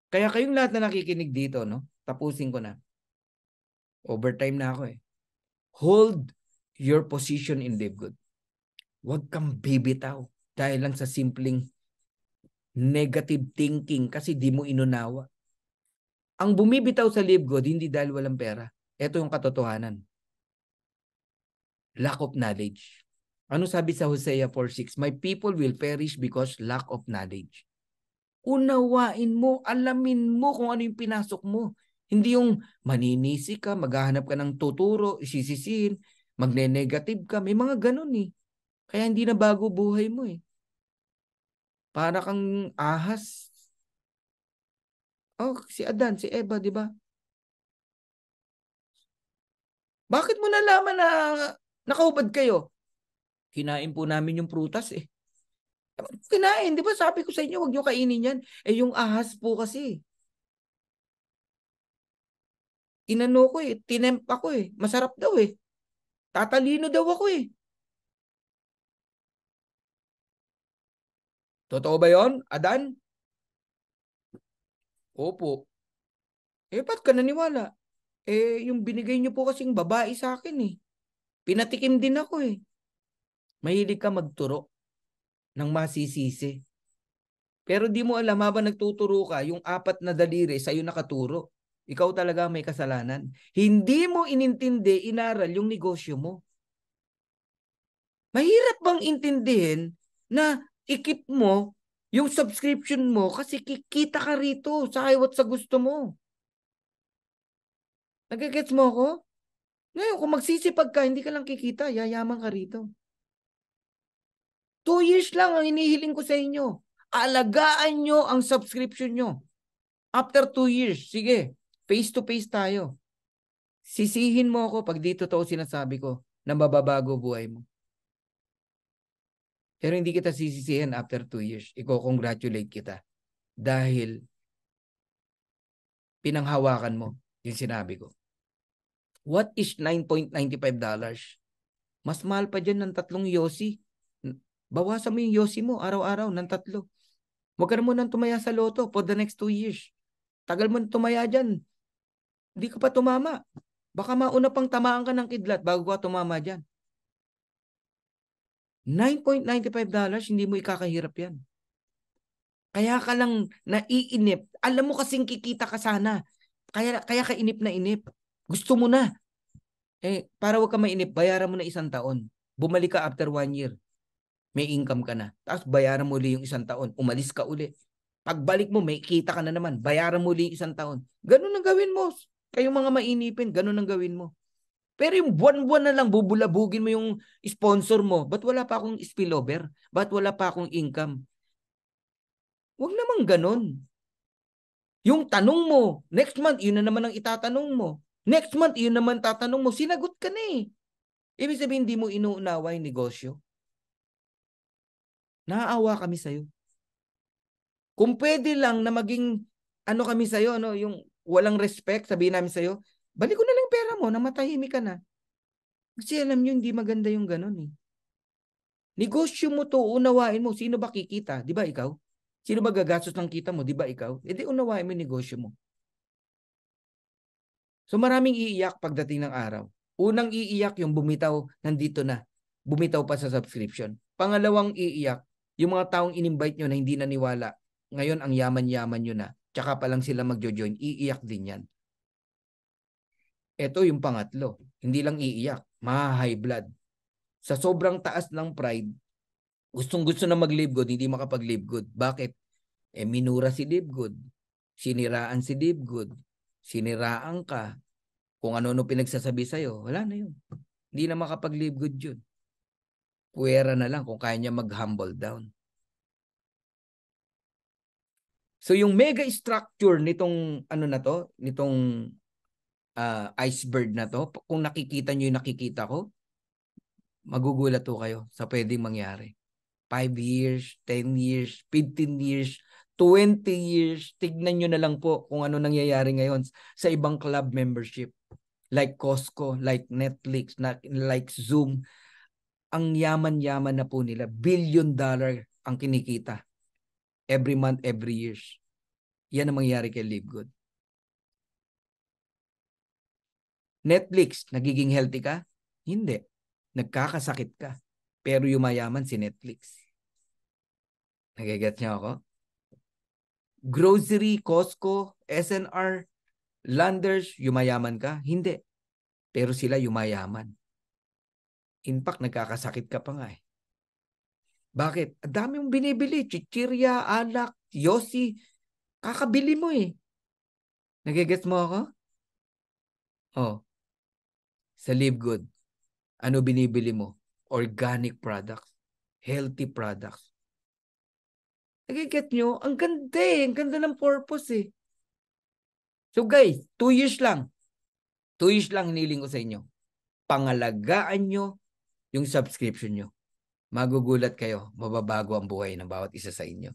Kaya kayong lahat na nakikinig dito, no? Tapusin ko na. Overtime na ako eh. Hold your position in Live Good. Huwag kang bibitaw dahil lang sa simpleng negative thinking kasi di mo inunawa. Ang bumibitaw sa Live Good, hindi dahil walang pera. Ito yung katotohanan. Lack of knowledge. Ano sabi sa Hosea 4:6? My people will perish because lack of knowledge. Unawain mo, alamin mo kung ano yung pinasok mo. Hindi yung maninisi ka, maghahanap ka ng tuturo, isisisihin, magne-negative ka. May mga ganun eh. Kaya hindi na bago buhay mo eh. Para kang ahas. Oh, si Adan, si Eva, di ba? Bakit mo nalaman na nakaubad kayo? Kinain po namin yung prutas eh. Kinain, di ba? Sabi ko sa inyo, huwag nyo kainin yan. Eh, yung ahas po kasi. Inano ko eh, tinemp ako eh. Masarap daw eh. Tatalino daw ako eh. Totoo ba yon, Adan? Opo. Eh, ba't ka naniwala? Eh, yung binigay niyo po kasing babae sa akin eh. Pinatikim din ako eh. Mahilig ka magturo ng masisisi. Pero di mo alam habang nagtuturo ka, yung apat na daliri sa'yo nakaturo. Ikaw talaga may kasalanan. Hindi mo inintindi, inaral yung negosyo mo. Mahirap bang intindihin na ikip mo yung subscription mo kasi kikita ka rito sa what sa gusto mo. Nagigets mo ako? Ngayon, kung magsisipag ka, hindi ka lang kikita, yayaman ka rito. 2 years lang ang inihiling ko sa inyo. Alagaan nyo ang subscription nyo. After 2 years, sige, face to face tayo. Sisihin mo ako pag di totoo sinasabi ko na mababago buhay mo. Pero hindi kita sisisihin after 2 years. Iko-congratulate kita. Dahil pinanghawakan mo yung sinabi ko. What is $9.95? Mas mahal pa dyan ng 3 Yossi. Bawasan mo yung Yossi mo araw-araw ng 3. Huwag ka na munang tumaya sa loto for the next 2 years. Tagal mo na tumaya dyan. Hindi ka pa tumama. Baka mauna pang tamaan ka ng kidlat bago ka tumama dyan. $9.95, hindi mo ikakahirap yan. Kaya ka lang naiinip. Alam mo kasing kikita ka sana. Kaya ka inip na inip. Gusto mo na. Eh, para wag ka mainip, bayaran mo na 1 taon. Bumalik ka after 1 year. May income ka na. Tapos bayaran mo ulit yung 1 taon. Umalis ka uli. Pagbalik mo, may kita ka na naman. Bayaran mo ulit yung 1 taon. Ganun ang gawin mo. Kayong mga mainipin, ganun ang gawin mo. Pero yung buwan-buwan na lang, bubulabugin mo yung sponsor mo. Ba't wala pa akong spillover? Ba't wala pa akong income? Huwag naman ganun. Yung tanong mo, next month, yun na naman ang itatanong mo. Next month, yun naman tatanong mo. Sinagot ka na eh. Ibig sabihin, hindi mo inuunawa yung negosyo. Naaawa kami sa'yo. Kung pwede lang na maging ano kami sa'yo, ano, yung walang respect, sabihin namin sa'yo, balik ko na lang yung pera mo, na matahimik ka na. Kasi alam nyo, hindi maganda yung ganun eh. Negosyo mo to, unawain mo. Sino ba kikita? Di ba ikaw? Sino ba gagastos ng kita mo? Di ba ikaw? E di unawain mo yung negosyo mo. So maraming iiyak pagdating ng araw. Unang iiyak yung bumitaw, nandito na. Bumitaw pa sa subscription. Pangalawang iiyak, yung mga taong in-invite nyo na hindi naniwala. Ngayon ang yaman-yaman nyo na. Tsaka pa lang sila magjo-join. Iiyak din yan. Ito yung pangatlo. Hindi lang iiyak. High blood. Sa sobrang taas ng pride, gustong-gusto na mag-live good, hindi makapag-live good. Bakit? Eh, minura si Live Good. Siniraan si Live Good. Siniraan ka. Kung ano-ano pinagsasabi sa'yo, wala na yun. Hindi na makapag-live good yun. Puwera na lang kung kaya niya mag-humble down. So yung mega structure nitong ano na to, nitong iceberg na to, kung nakikita niyo yung nakikita ko, magugulat to kayo sa pwedeng mangyari. 5 years, 10 years, 15 years, 20 years, tignan nyo na lang po kung ano nangyayari ngayon sa ibang club membership. Like Costco, like Netflix, like Zoom. Ang yaman-yaman na po nila. $1 billion ang kinikita. Every month, every years. Yan ang mangyayari kay Live Good. Netflix, nagiging healthy ka? Hindi. Nagkakasakit ka. Pero yumayaman si Netflix. Nagigets niyo ako? Grocery, Costco, SNR, Landers, yumayaman ka? Hindi. Pero sila yumayaman. In fact, nagkakasakit ka pa nga eh. Bakit? Ang dami mong binibili. Chichirya, alak, yosi. Kakabili mo eh. Nagigets mo ako? Oh, sa Live Good, ano binibili mo? Organic products. Healthy products. Nagiget nyo? Ang ganda eh. Ang ganda ng purpose eh. So guys, 2 years lang. 2 years lang hiniling ko sa inyo. Pangalagaan nyo yung subscription nyo. Magugulat kayo. Mababago ang buhay ng bawat isa sa inyo.